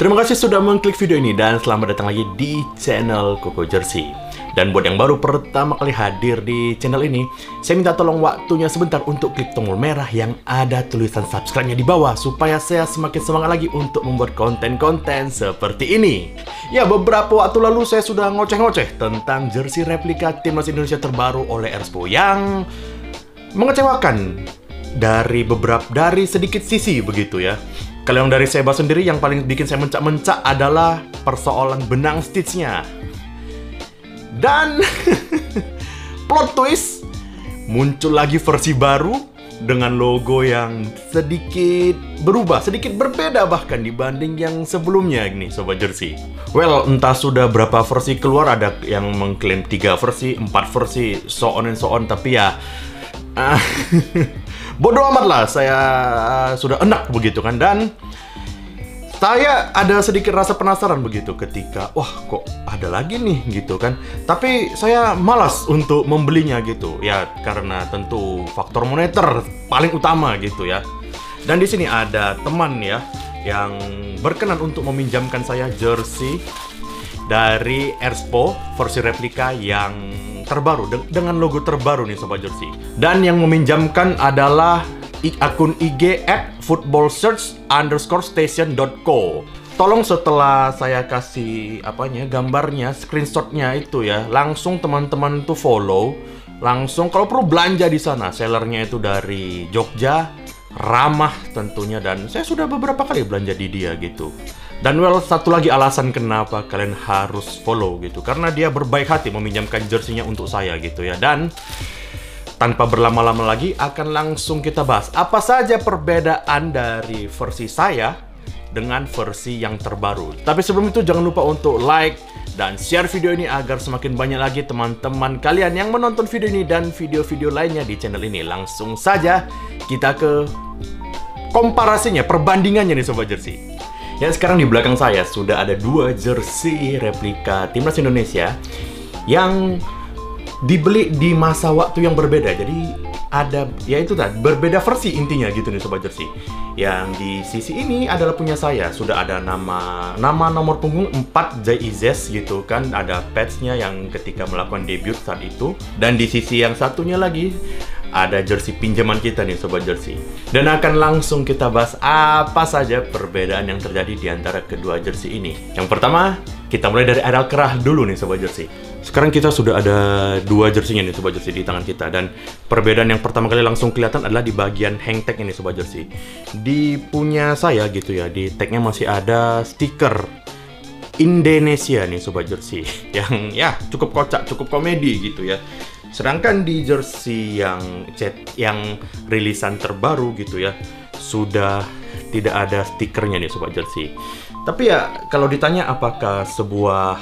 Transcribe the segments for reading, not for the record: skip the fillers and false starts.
Terima kasih sudah mengklik video ini dan selamat datang lagi di channel Koko Jersey. Dan buat yang baru pertama kali hadir di channel ini, saya minta tolong waktunya sebentar untuk klik tombol merah yang ada tulisan subscribe-nya di bawah supaya saya semakin semangat lagi untuk membuat konten-konten seperti ini. Ya, beberapa waktu lalu saya sudah ngoceh-ngoceh tentang jersey replika timnas Indonesia terbaru oleh Erspo yang mengecewakan dari sedikit sisi begitu ya. Kalau yang dari saya bahas sendiri, yang paling bikin saya mencak-mencak adalah persoalan benang stitch-nya. Dan plot twist, muncul lagi versi baru dengan logo yang sedikit berubah, sedikit berbeda bahkan dibanding yang sebelumnya nih Sobat Jersey. Well, entah sudah berapa versi keluar, ada yang mengklaim 3 versi, 4 versi, so on and so on, tapi ya bodoh amat lah, saya sudah enak begitu kan. Dan saya ada sedikit rasa penasaran begitu ketika, wah kok ada lagi nih gitu kan. Tapi saya malas untuk membelinya gitu ya, karena tentu faktor moneter paling utama gitu ya. Dan di sini ada teman ya yang berkenan untuk meminjamkan saya jersey dari Erspo versi replika yang terbaru dengan logo terbaru nih Sobat Jersey. Dan yang meminjamkan adalah akun IG @footballsearch_station.co. Tolong setelah saya kasih gambarnya, screenshotnya itu ya, langsung teman-teman tuh follow, langsung kalau perlu belanja di sana. Sellernya itu dari Jogja, ramah tentunya, dan saya sudah beberapa kali belanja di dia gitu. Dan well, satu lagi alasan kenapa kalian harus follow gitu, karena dia berbaik hati meminjamkan jersey-nya untuk saya gitu ya. Dan tanpa berlama-lama lagi, akan langsung kita bahas apa saja perbedaan dari versi saya dengan versi yang terbaru. Tapi sebelum itu jangan lupa untuk like dan share video ini agar semakin banyak lagi teman-teman kalian yang menonton video ini dan video-video lainnya di channel ini. Langsung saja kita ke komparasinya, perbandingannya nih Sobat Jersey. Ya, sekarang di belakang saya sudah ada 2 jersey replika timnas Indonesia yang dibeli di masa waktu yang berbeda. Jadi ada, ya itu tadi, berbeda versi intinya gitu nih Sobat Jersey. Yang di sisi ini adalah punya saya, sudah ada nama nomor punggung 4 JIZES gitu kan, ada patch-nya yang ketika melakukan debut saat itu. Dan di sisi yang satunya lagi ada jersey pinjaman kita nih Sobat Jersey. Dan akan langsung kita bahas apa saja perbedaan yang terjadi di antara kedua jersey ini. Yang pertama, kita mulai dari areal kerah dulu nih Sobat Jersey. Sekarang kita sudah ada 2 jersey-nya nih Sobat Jersey di tangan kita. Dan perbedaan yang pertama kali langsung kelihatan adalah di bagian hang tag ini Sobat Jersey. Di punya saya gitu ya, di tagnya masih ada stiker Indonesia nih Sobat Jersey, yang ya cukup kocak, cukup komedi gitu ya. Sedangkan di jersey yang rilisan terbaru gitu ya, sudah tidak ada stikernya nih Sobat Jersey. Tapi ya kalau ditanya apakah sebuah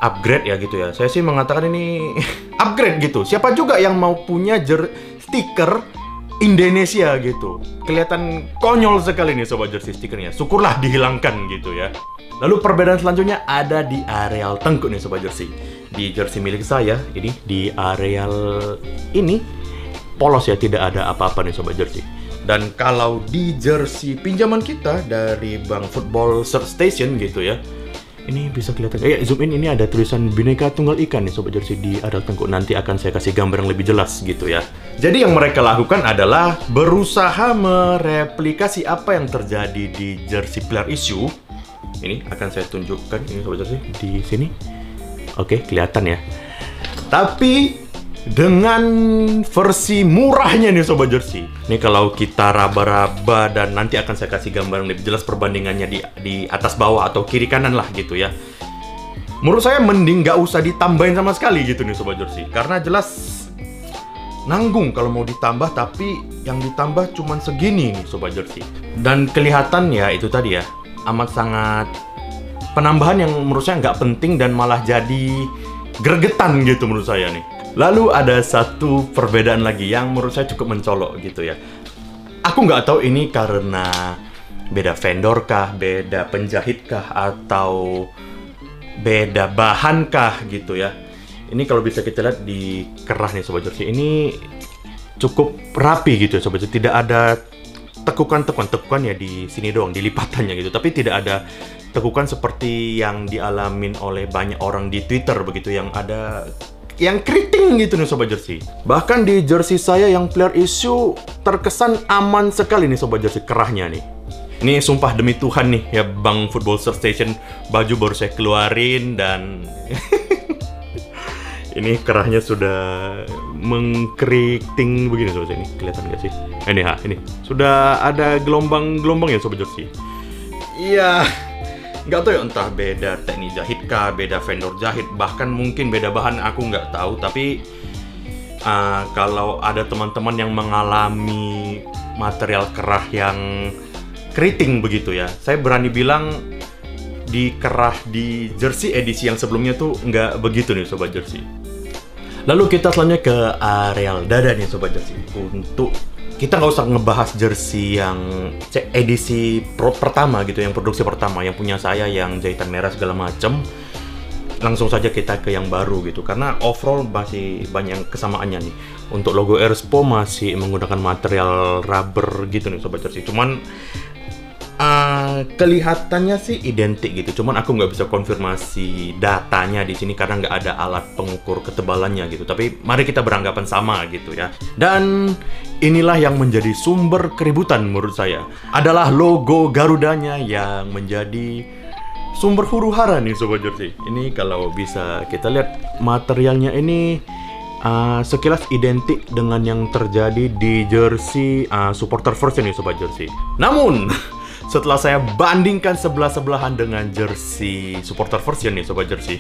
upgrade ya gitu ya, saya sih mengatakan ini upgrade gitu. Siapa juga yang mau punya stiker Indonesia gitu. Kelihatan konyol sekali nih Sobat Jersey stikernya. Syukurlah dihilangkan gitu ya. Lalu perbedaan selanjutnya ada di areal tengkuk nih Sobat Jersey. Di jersey milik saya ini, di areal ini polos ya, tidak ada apa-apa nih Sobat Jersey. Dan kalau di jersey pinjaman kita dari Bank Football Search Station gitu ya, ini bisa kelihatan, zoom in, ini ada tulisan Bhinneka Tunggal Ika nih Sobat Jersey di areal tengkuk. Nanti akan saya kasih gambar yang lebih jelas gitu ya. Jadi yang mereka lakukan adalah berusaha mereplikasi apa yang terjadi di jersey player issue. Ini akan saya tunjukkan ini Sobat Jersey di sini. Oke, kelihatan ya. Tapi dengan versi murahnya nih Sobat Jersey. Ini kalau kita raba-raba, dan nanti akan saya kasih gambar yang lebih jelas perbandingannya di atas bawah atau kiri kanan lah gitu ya. Menurut saya mending nggak usah ditambahin sama sekali gitu nih Sobat Jersey, karena jelas nanggung kalau mau ditambah, tapi yang ditambah cuman segini nih Sobat Jersey. Dan kelihatan ya itu tadi ya, amat sangat penambahan yang menurut saya nggak penting dan malah jadi gregetan gitu menurut saya nih. Lalu ada satu perbedaan lagi yang menurut saya cukup mencolok gitu ya. Aku nggak tahu ini karena beda vendor kah, beda penjahit kah, atau beda bahan kah gitu ya. Ini kalau bisa kita lihat di kerah nih Sobat Jersey, ini cukup rapi gitu ya Sobat Jersey. Tidak ada tekukan ya di sini doang, di lipatannya gitu. Tapi tidak ada tekukan seperti yang dialamin oleh banyak orang di Twitter begitu, yang ada yang keriting gitu nih Sobat Jersey. Bahkan di jersey saya yang player issue terkesan aman sekali nih Sobat Jersey, kerahnya nih. Ini sumpah demi Tuhan nih ya Bang Football Station, baju baru saya keluarin dan ini kerahnya sudah mengkeriting begini Sobat Jersey. Ini kelihatan gak sih? Ini sudah ada gelombang-gelombang ya Sobat Jersey. Iya, nggak tahu ya, entah beda teknik jahit kah, beda vendor jahit, bahkan mungkin beda bahan, aku nggak tahu. Tapi kalau ada teman-teman yang mengalami material kerah yang keriting begitu ya, saya berani bilang di kerah di jersey edisi yang sebelumnya tuh nggak begitu nih Sobat Jersey. Lalu kita selanjutnya ke areal dada nih Sobat Jersey. Untuk kita nggak usah ngebahas jersey yang edisi pertama gitu, yang produksi pertama, yang punya saya, yang jahitan merah segala macem. Langsung saja kita ke yang baru gitu, karena overall masih banyak kesamaannya nih. Untuk logo Erspo masih menggunakan material rubber gitu nih Sobat Jersey. Cuman kelihatannya sih identik gitu. Cuman aku nggak bisa konfirmasi datanya di sini karena nggak ada alat pengukur ketebalannya gitu. Tapi mari kita beranggapan sama gitu ya. Dan inilah yang menjadi sumber keributan menurut saya, adalah logo Garudanya yang menjadi sumber huru-hara nih Sobat Jersey. Ini kalau bisa kita lihat materialnya ini sekilas identik dengan yang terjadi di jersey supporter version nih Sobat Jersey. Namun setelah saya bandingkan sebelah-sebelahan dengan jersey supporter version nih Sobat Jersey,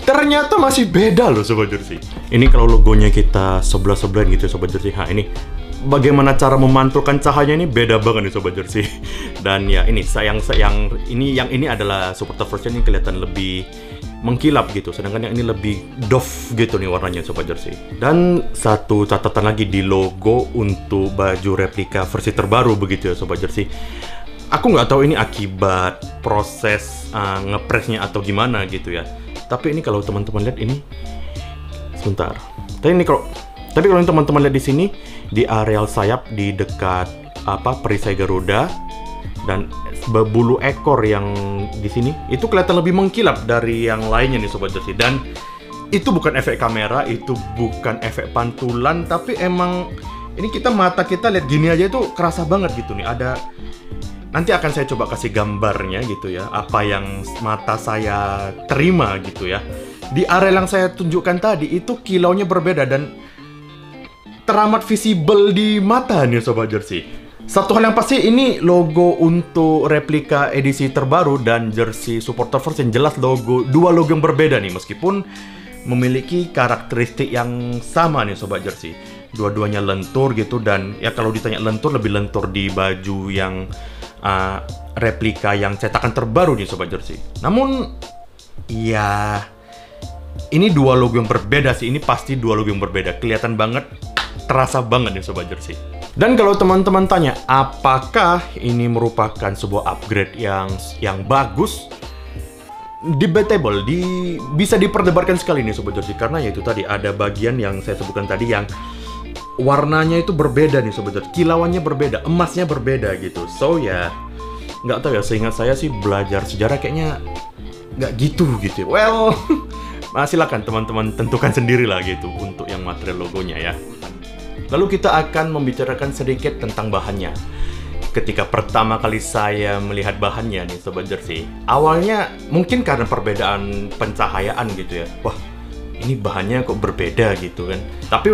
ternyata masih beda loh Sobat Jersey. Ini kalau logonya kita sebelah-sebelahan gitu Sobat Jersey. Ini bagaimana cara memantulkan cahayanya ini beda banget nih Sobat Jersey. Dan ya ini yang ini adalah supporter version, ini kelihatan lebih mengkilap gitu, sedangkan yang ini lebih doff gitu nih warnanya Sobat Jersey. Dan satu catatan lagi di logo untuk baju replika versi terbaru begitu ya Sobat Jersey. Aku nggak tahu ini akibat proses ngepresnya atau gimana gitu ya. Tapi ini kalau teman-teman lihat ini, sebentar. Tapi kalau teman-teman lihat di sini, di areal sayap di dekat perisai Garuda dan bulu ekor yang di sini itu kelihatan lebih mengkilap dari yang lainnya nih Sobat Jersey. Dan itu bukan efek kamera, itu bukan efek pantulan, tapi emang ini mata kita lihat gini aja itu kerasa banget gitu nih. Nanti akan saya coba kasih gambarnya gitu ya, apa yang mata saya terima gitu ya. Di area yang saya tunjukkan tadi itu kilaunya berbeda dan teramat visible di mata nih Sobat Jersey. Satu hal yang pasti, ini logo untuk replika edisi terbaru dan jersey supporter version jelas dua logo yang berbeda nih, meskipun memiliki karakteristik yang sama nih Sobat Jersey. Dua-duanya lentur gitu, dan ya kalau ditanya lentur, lebih lentur di baju yang replika yang cetakan terbaru nih Sobat Jersey. Namun ya ini dua logo yang berbeda sih, ini pasti dua logo yang berbeda, kelihatan banget, terasa banget nih Sobat Jersey. Dan kalau teman-teman tanya apakah ini merupakan sebuah upgrade yang bagus, debatable, bisa diperdebatkan sekali nih Sobat Jersey, karena ya itu tadi ada bagian yang saya sebutkan tadi yang warnanya itu berbeda nih Sobat Jersey, kilauannya berbeda, emasnya berbeda gitu. So ya nggak tahu ya, seingat saya sih belajar sejarah kayaknya nggak gitu ya. Well, silakan teman-teman tentukan sendiri lah gitu untuk yang material logonya ya. Lalu kita akan membicarakan sedikit tentang bahannya. Ketika pertama kali saya melihat bahannya nih Sobat Jersey, awalnya mungkin karena perbedaan pencahayaan gitu ya. Wah, ini bahannya kok berbeda gitu kan. Tapi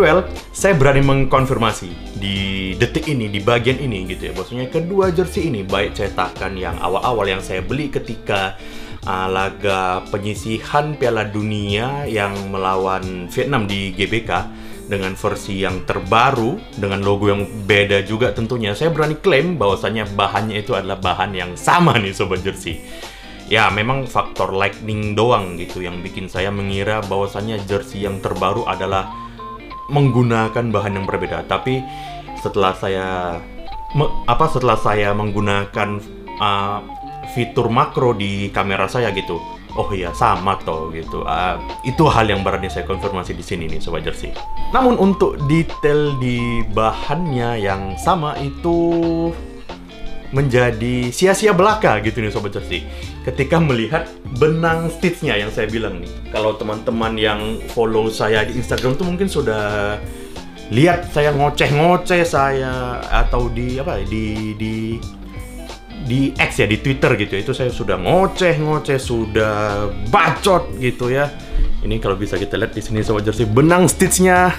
saya berani mengkonfirmasi di detik ini, di bagian ini gitu ya. Maksudnya kedua jersey ini, baik cetakan yang awal-awal yang saya beli ketika laga penyisihan Piala Dunia yang melawan Vietnam di GBK, dengan versi yang terbaru, dengan logo yang beda juga tentunya, saya berani klaim bahwasannya bahannya itu adalah bahan yang sama nih Sobat Jersey. Ya, memang faktor lightning doang gitu yang bikin saya mengira bahwasannya jersey yang terbaru adalah menggunakan bahan yang berbeda. Tapi setelah saya menggunakan fitur makro di kamera saya gitu, oh iya sama toh gitu. Itu hal yang berani saya konfirmasi di sini nih Sobat Jersey. Namun untuk detail di bahannya yang sama itu menjadi sia-sia belaka gitu nih Sobat Jersey. Ketika melihat benang stitchnya yang saya bilang nih. Kalau teman-teman yang follow saya di Instagram tuh mungkin sudah lihat saya ngoceh-ngoceh saya atau di X ya, di Twitter gitu. Itu saya sudah ngoceh-ngoceh, sudah bacot gitu ya. Ini kalau bisa kita lihat di sini Sobat Jersey, benang stitchnya.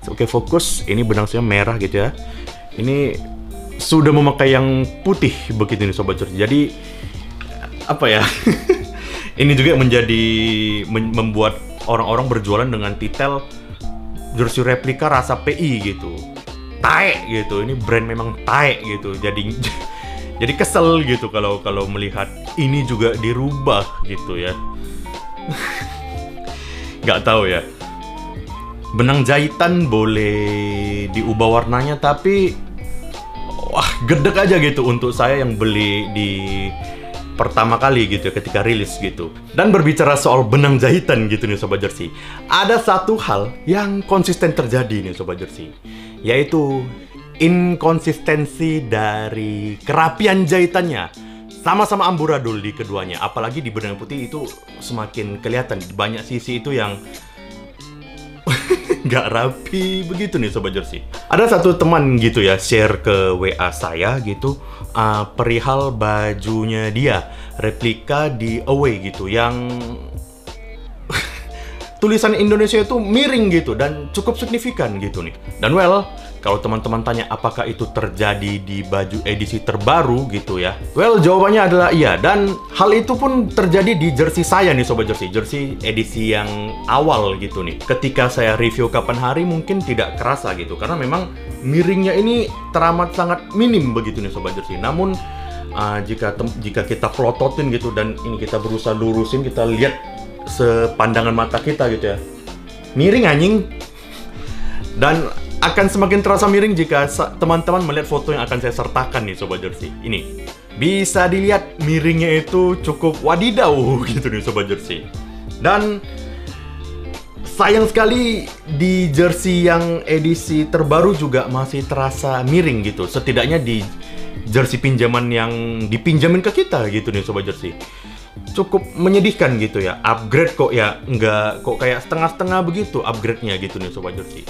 Oke, fokus. Ini benang stitchnya merah gitu ya. Ini sudah memakai yang putih begitu nih Sobat Jersey. Jadi apa ya? Ini juga membuat orang-orang berjualan dengan titel jersey replika rasa PI gitu. Taek gitu. Ini brand memang taek gitu. Jadi kesel gitu kalau melihat ini juga dirubah gitu ya. Nggak tahu ya. Benang jahitan boleh diubah warnanya, tapi wah, gedek aja gitu untuk saya yang beli di pertama kali gitu ketika rilis gitu. Dan berbicara soal benang jahitan gitu nih Sobat Jersey, ada satu hal yang konsisten terjadi nih Sobat Jersey, yaitu inkonsistensi dari kerapian jahitannya. Sama-sama amburadul di keduanya, apalagi di benang putih itu semakin kelihatan. Banyak sisi itu yang nggak rapi begitu nih Sobat Jersey. Ada satu teman gitu ya share ke WA saya gitu, perihal bajunya dia replika di Away gitu, yang tulisan Indonesia itu miring gitu dan cukup signifikan gitu nih. Dan kalau teman-teman tanya apakah itu terjadi di baju edisi terbaru gitu ya, jawabannya adalah iya. Dan hal itu pun terjadi di jersey saya nih Sobat Jersey, jersey edisi yang awal gitu nih. Ketika saya review kapan hari mungkin tidak kerasa gitu, karena memang miringnya ini teramat sangat minim begitu nih Sobat Jersey. Namun jika kita plototin gitu dan ini kita berusaha lurusin, kita lihat sepandangan mata kita gitu ya, miring anjing. Dan akan semakin terasa miring jika teman-teman melihat foto yang akan saya sertakan nih Sobat Jersey. Ini bisa dilihat miringnya itu cukup wadidaw gitu nih Sobat Jersey. Dan sayang sekali di jersey yang edisi terbaru juga masih terasa miring gitu. Setidaknya di jersey pinjaman yang dipinjamin ke kita gitu nih Sobat Jersey. Cukup menyedihkan gitu ya. Upgrade kok ya, nggak kok kayak setengah-setengah begitu upgrade-nya gitu nih Sobat Jersey.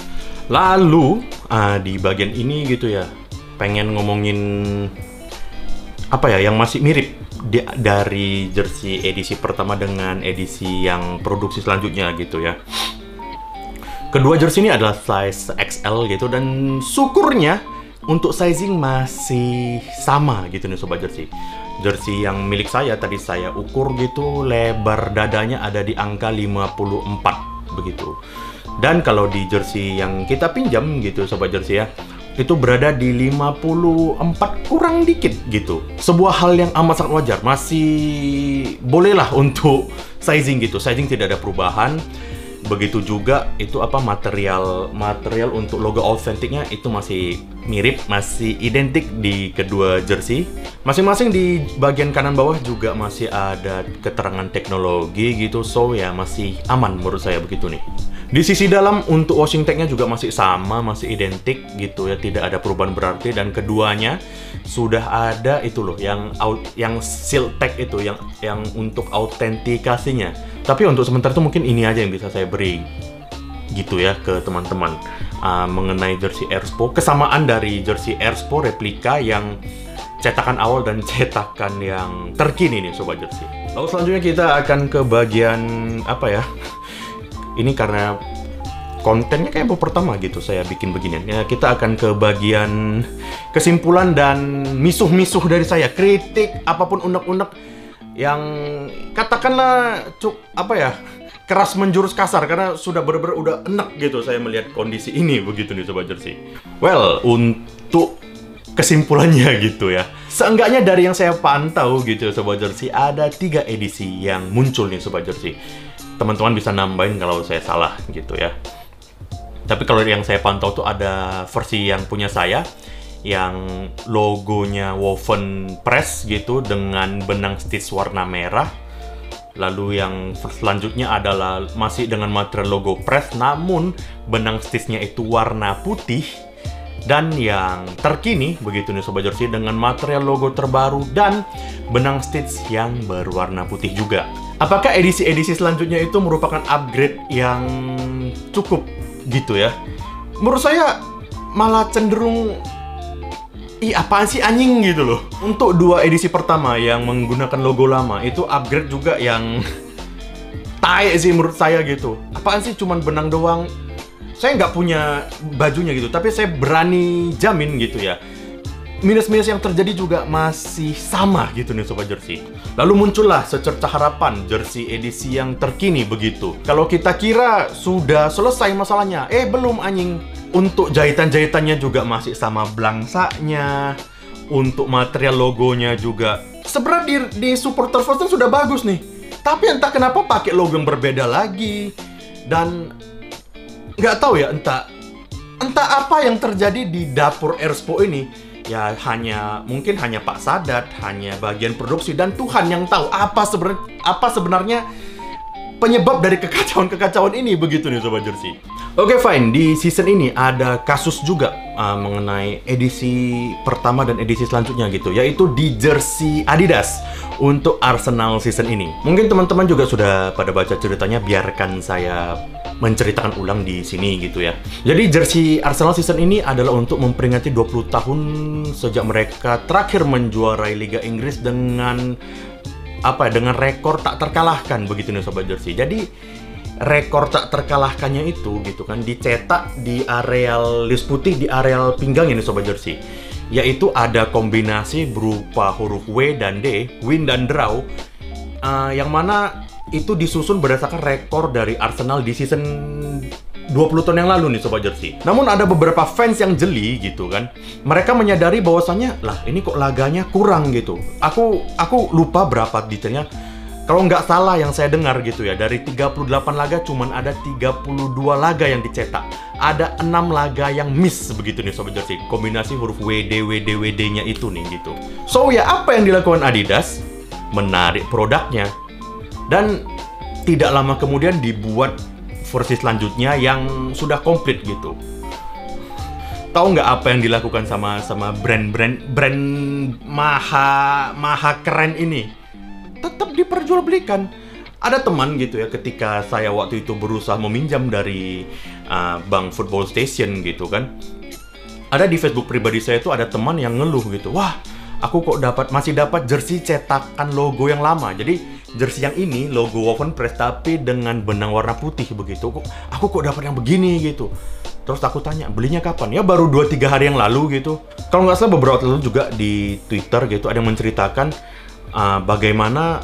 Lalu di bagian ini gitu ya, pengen ngomongin apa ya yang masih mirip dari jersey edisi pertama dengan edisi yang produksi selanjutnya gitu ya. Kedua jersey ini adalah size XL gitu, dan syukurnya untuk sizing masih sama gitu nih Sobat Jersey. Jersey yang milik saya tadi saya ukur gitu, lebar dadanya ada di angka 54 begitu. Dan kalau di jersey yang kita pinjam gitu Sobat Jersey ya, itu berada di 54 kurang dikit gitu. Sebuah hal yang amat sangat wajar, masih bolehlah untuk sizing gitu. Sizing tidak ada perubahan. Begitu juga itu material untuk logo authenticnya itu masih mirip, masih identik di kedua jersey. Masing-masing di bagian kanan bawah juga masih ada keterangan teknologi gitu, so ya masih aman menurut saya begitu nih. Di sisi dalam untuk washing tag-nya juga masih sama, masih identik gitu ya, tidak ada perubahan berarti. Dan keduanya sudah ada itu loh yang seal tag itu yang untuk autentikasinya. Tapi untuk sementara itu mungkin ini aja yang bisa saya beri gitu ya ke teman-teman mengenai jersey Airspo. Kesamaan dari jersey Airspo replika yang cetakan awal dan cetakan yang terkini nih Sobat Jersey. Lalu selanjutnya kita akan ke bagian apa ya? Ini karena kontennya kayak pertama gitu saya bikin beginian ya. Kita akan ke bagian kesimpulan dan misuh-misuh dari saya, kritik apapun unek-unek yang katakanlah keras menjurus kasar, karena sudah bener-bener udah enek gitu saya melihat kondisi ini begitu nih Sobat Jersey. Untuk kesimpulannya gitu ya, seenggaknya dari yang saya pantau gitu Sobat Jersey, ada 3 edisi yang muncul nih Sobat Jersey. Teman-teman bisa nambahin kalau saya salah gitu ya. Tapi kalau yang saya pantau tuh ada versi yang punya saya, yang logonya woven press gitu dengan benang stitch warna merah. Lalu yang selanjutnya adalah masih dengan material logo press, namun benang stitchnya itu warna putih. Dan yang terkini, begitu nih Sobat Jersey, dengan material logo terbaru dan benang stitch yang berwarna putih juga. Apakah edisi-edisi selanjutnya itu merupakan upgrade yang cukup gitu ya? Menurut saya malah cenderung apaan sih anjing gitu loh. Untuk 2 edisi pertama yang menggunakan logo lama itu upgrade juga yang tai sih menurut saya gitu. Apaan sih cuman benang doang. Saya nggak punya bajunya gitu, tapi saya berani jamin gitu ya, minus-minus yang terjadi juga masih sama gitu nih Sobat Jersey. Lalu muncullah secerca harapan jersey edisi yang terkini begitu. Kalau kita kira sudah selesai masalahnya, belum anjing. Untuk jahitan-jahitannya juga masih sama blangsaknya. Untuk material logonya juga sebenarnya di supporter first sudah bagus nih, tapi entah kenapa pakai logo yang berbeda lagi. Dan nggak tahu ya, entah apa yang terjadi di dapur Erspo ini. Ya mungkin hanya Pak Sadat, hanya bagian produksi, dan Tuhan yang tahu apa sebenarnya penyebab dari kekacauan ini begitu nih Sobat Jersey. Oke, fine. Di season ini ada kasus juga mengenai edisi pertama dan edisi selanjutnya gitu, yaitu di jersey Adidas untuk Arsenal season ini. Mungkin teman-teman juga sudah pada baca ceritanya, biarkan saya menceritakan ulang di sini gitu ya. Jadi jersey Arsenal season ini adalah untuk memperingati 20 tahun sejak mereka terakhir menjuarai Liga Inggris dengan dengan rekor tak terkalahkan begitu nih Sobat Jersey. Jadi rekor tak terkalahkannya itu gitu kan dicetak di areal lis putih, di areal pinggang ini Sobat Jersey. Yaitu ada kombinasi berupa huruf W dan D, win dan draw, yang mana itu disusun berdasarkan rekor dari Arsenal di season 20 tahun yang lalu nih Sobat Jersey. Namun ada beberapa fans yang jeli gitu kan. Mereka menyadari bahwasannya, lah ini kok laganya kurang gitu. Aku lupa berapa detailnya. Kalau nggak salah yang saya dengar gitu ya, dari 38 laga cuman ada 32 laga yang dicetak. Ada 6 laga yang miss begitu nih Sobat Jersey. Kombinasi huruf WD-nya itu nih gitu. So ya, apa yang dilakukan Adidas? Menarik produknya. Dan tidak lama kemudian dibuat versi selanjutnya yang sudah komplit gitu. Tahu nggak apa yang dilakukan sama brand maha keren ini? Tetap diperjualbelikan. Ada teman gitu ya, ketika saya waktu itu berusaha meminjam dari Bank Football Station gitu kan, ada di Facebook pribadi saya itu ada teman yang ngeluh gitu, wah aku kok masih dapat jersey cetakan logo yang lama. Jadi jersey yang ini logo woven press tapi dengan benang warna putih begitu. Aku kok dapat yang begini gitu. Terus aku tanya, belinya kapan? Ya baru 2-3 hari yang lalu gitu. Kalau nggak salah beberapa waktu lalu juga di Twitter gitu ada yang menceritakan bagaimana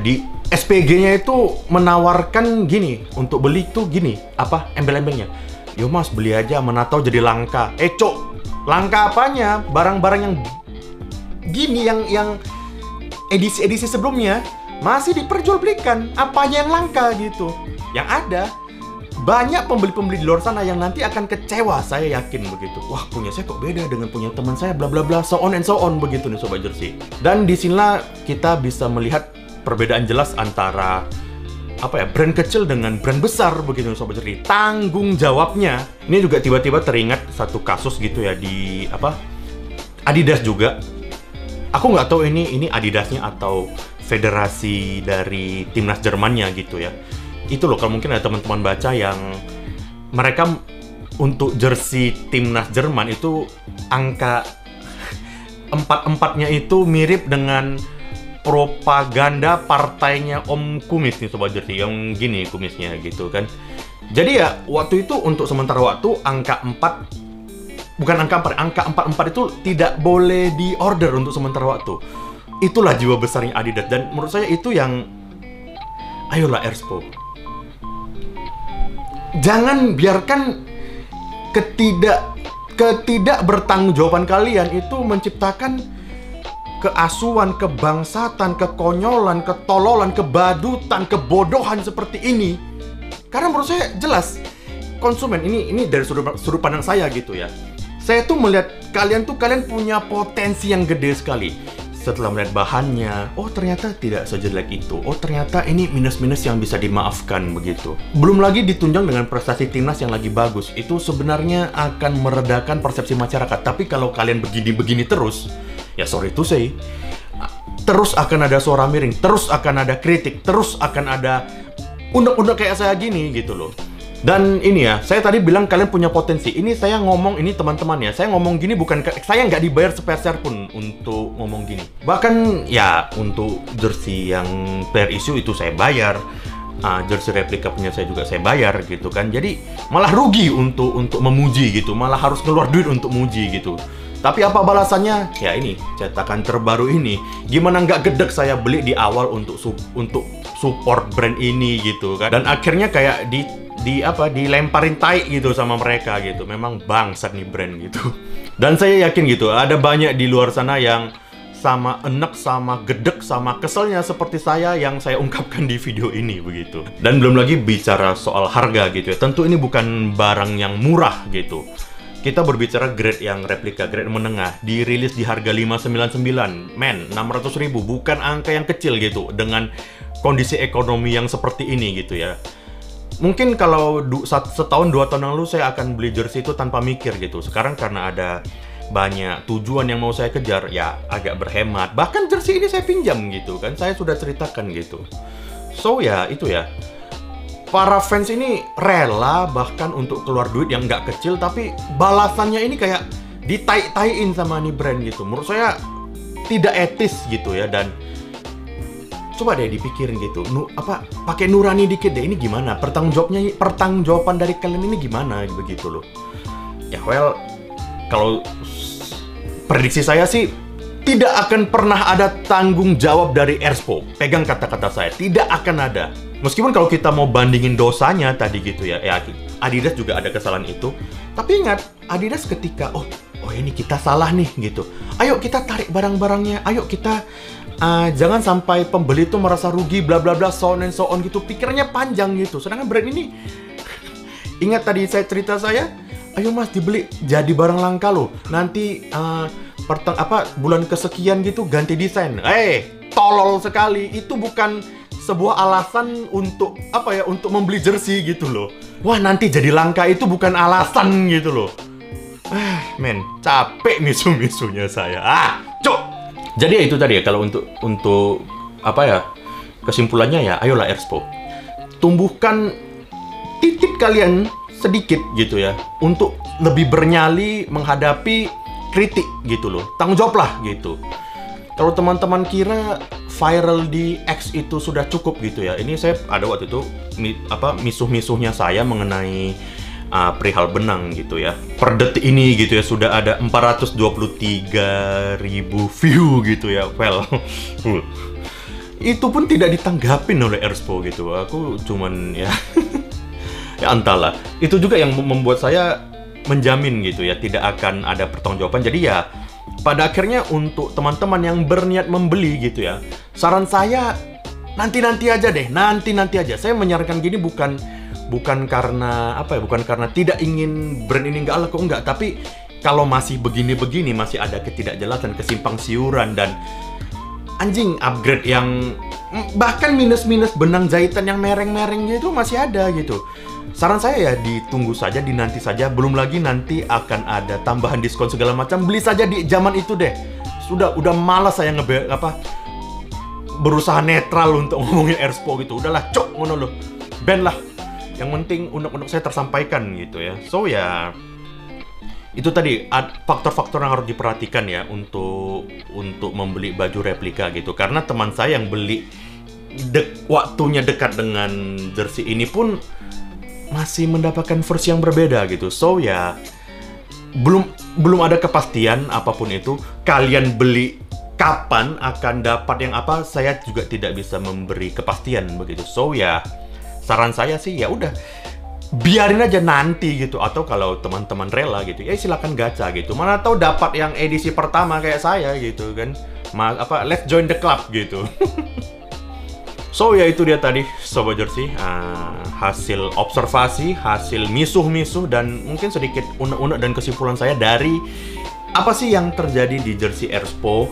di SPG-nya itu menawarkan gini, untuk beli tuh gini, embel-embelnya. Yo mas, beli aja, mana tahu jadi langka. Cok, langka apanya? Barang-barang yang gini, yang edisi-edisi sebelumnya masih diperjualbelikan. Apanya yang langka gitu? Yang ada banyak pembeli-pembeli di luar sana yang nanti akan kecewa, saya yakin begitu. Wah, punya saya kok beda dengan punya teman saya, bla bla bla, so on and so on begitu nih Sobat Jersey. Dan disinilah kita bisa melihat perbedaan jelas antara brand kecil dengan brand besar begitu nih Sobat Jersey. Tanggung jawabnya. Ini juga tiba-tiba teringat satu kasus gitu ya di Adidas juga. Aku nggak tahu ini Adidasnya atau federasi dari timnas Jermannya gitu ya. Itu loh, kalau mungkin ada teman-teman baca yang mereka untuk jersey timnas Jerman itu angka 44-nya itu mirip dengan propaganda partainya Om Kumis nih Sobat Jersey, yang gini kumisnya gitu kan. Jadi ya waktu itu untuk sementara waktu angka 44 itu tidak boleh diorder untuk sementara waktu. Itulah jiwa besarnya Adidas, dan menurut saya itu yang ayolah Erspo. Jangan biarkan ketidakbertanggungjawaban kalian itu menciptakan keasuhan, kebangsatan, kekonyolan, ketololan, kebadutan, kebodohan seperti ini. Karena menurut saya jelas konsumen ini dari sudut pandang saya gitu ya. Saya tuh melihat kalian punya potensi yang gede sekali. setelah melihat bahannya, oh ternyata tidak sejelek itu. Oh ternyata ini minus-minus yang bisa dimaafkan begitu. Belum lagi ditunjang dengan prestasi timnas yang lagi bagus. Itu sebenarnya akan meredakan persepsi masyarakat. Tapi kalau kalian begini-begini terus, ya sorry to say, terus akan ada suara miring, terus akan ada kritik, terus akan ada unek-unek kayak saya gini gitu loh. Dan ini ya, saya tadi bilang kalian punya potensi. Ini saya ngomong, ini teman-teman ya, saya ngomong gini bukan, saya nggak dibayar sepeser pun untuk ngomong gini. Bahkan ya untuk jersey yang player issue itu saya bayar, jersey replika punya saya juga saya bayar gitu kan. Jadi malah rugi untuk memuji gitu, malah harus keluar duit untuk muji gitu. Tapi apa balasannya? Ya ini, cetakan terbaru ini. Gimana nggak gedek saya beli di awal untuk support brand ini gitu kan. Dan akhirnya kayak dilemparin tai gitu sama mereka gitu. Memang bangsat nih brand gitu. Dan saya yakin gitu, ada banyak di luar sana yang sama enek, sama gedek, sama keselnya seperti saya yang saya ungkapkan di video ini begitu. Dan belum lagi bicara soal harga gitu ya. Tentu ini bukan barang yang murah gitu. Kita berbicara grade yang replika, grade menengah, dirilis di harga 599, men, 600.000, bukan angka yang kecil gitu, dengan kondisi ekonomi yang seperti ini gitu ya. Mungkin kalau setahun 2 tahun yang lalu saya akan beli jersey itu tanpa mikir gitu. Sekarang karena ada banyak tujuan yang mau saya kejar, ya agak berhemat. Bahkan jersey ini saya pinjam gitu kan, saya sudah ceritakan gitu. So ya, itu ya. Para fans ini rela bahkan untuk keluar duit yang nggak kecil, tapi balasannya ini kayak ditai-taiin sama nih brand gitu. Menurut saya tidak etis gitu ya. Dan coba deh dipikirin gitu, pakai nurani dikit deh, ini gimana? Pertanggungjawaban dari kalian ini gimana begitu loh. Ya well, kalau prediksi saya sih tidak akan pernah ada tanggung jawab dari Erspo. Pegang kata-kata saya, tidak akan ada. Meskipun kalau kita mau bandingin dosanya tadi gitu ya, Adidas juga ada kesalahan itu. Tapi ingat, Adidas ketika, oh ini kita salah nih gitu. Ayo kita tarik barang-barangnya, ayo kita jangan sampai pembeli itu merasa rugi, bla bla bla, so on gitu. Pikirannya panjang gitu. Sedangkan brand ini, ingat tadi cerita saya, ayo mas dibeli, jadi barang langka loh. Nanti bulan kesekian gitu ganti desain. Tolol sekali. Itu bukan sebuah alasan untuk untuk membeli jersey gitu loh. Wah, nanti jadi langka itu bukan alasan gitu loh. Men, capek misu-misunya saya. Cok. Jadi ya itu tadi ya, kalau untuk kesimpulannya ya, ayolah Erspo. Tumbuhkan titik kalian sedikit gitu ya, untuk lebih bernyali menghadapi kritik gitu loh. Tanggung jawab lah gitu. Kalau teman-teman kira viral di X itu sudah cukup gitu ya, ini saya ada waktu itu misuh-misuhnya saya mengenai perihal benang gitu ya. Per detik ini gitu ya sudah ada 423.000 view gitu ya. Well, itu pun tidak ditanggapin oleh Erspo gitu. Aku cuman ya ya entahlah. Itu juga yang membuat saya menjamin gitu ya, tidak akan ada pertanggungjawaban. Jadi ya pada akhirnya untuk teman-teman yang berniat membeli gitu ya, saran saya nanti aja deh, nanti aja. Saya menyarankan gini bukan karena bukan karena tidak ingin brand ini nggak laku, enggak, tapi kalau masih begini-begini, masih ada ketidakjelasan, kesimpang siuran, dan anjing upgrade yang bahkan minus benang jahitan yang mereng-mereng gitu masih ada gitu. Saran saya ya ditunggu saja, dinanti saja. Belum lagi nanti akan ada tambahan diskon segala macam. Beli saja di zaman itu deh. Udah malas saya berusaha netral untuk ngomongin Erspo gitu. Udahlah, cok, ngono loh. Ban lah. Yang penting unek-unek saya tersampaikan gitu ya. So ya, itu tadi faktor-faktor yang harus diperhatikan ya untuk membeli baju replika gitu. Karena teman saya yang beli waktunya dekat dengan jersey ini pun masih mendapatkan versi yang berbeda gitu. So ya, belum ada kepastian apapun itu. Kalian beli kapan akan dapat yang apa, saya juga tidak bisa memberi kepastian begitu. So ya, saran saya sih ya udah biarin aja nanti gitu. Atau kalau teman-teman rela gitu, ya silakan gacha gitu. Mana tahu dapat yang edisi pertama kayak saya gitu kan. Let's join the club gitu. So ya itu dia tadi Sobat Jersey, hasil observasi, hasil misuh-misuh, dan mungkin sedikit unek-unek dan kesimpulan saya dari Apa sih yang terjadi di jersey Erspo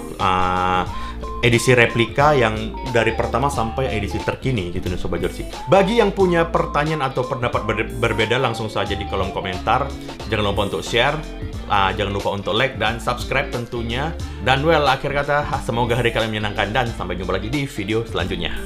edisi replika yang dari pertama sampai edisi terkini gitu nih Sobat Jersey. Bagi yang punya pertanyaan atau pendapat berbeda langsung saja di kolom komentar. Jangan lupa untuk share, jangan lupa untuk like dan subscribe tentunya. Dan akhir kata, semoga hari kalian menyenangkan dan sampai jumpa lagi di video selanjutnya.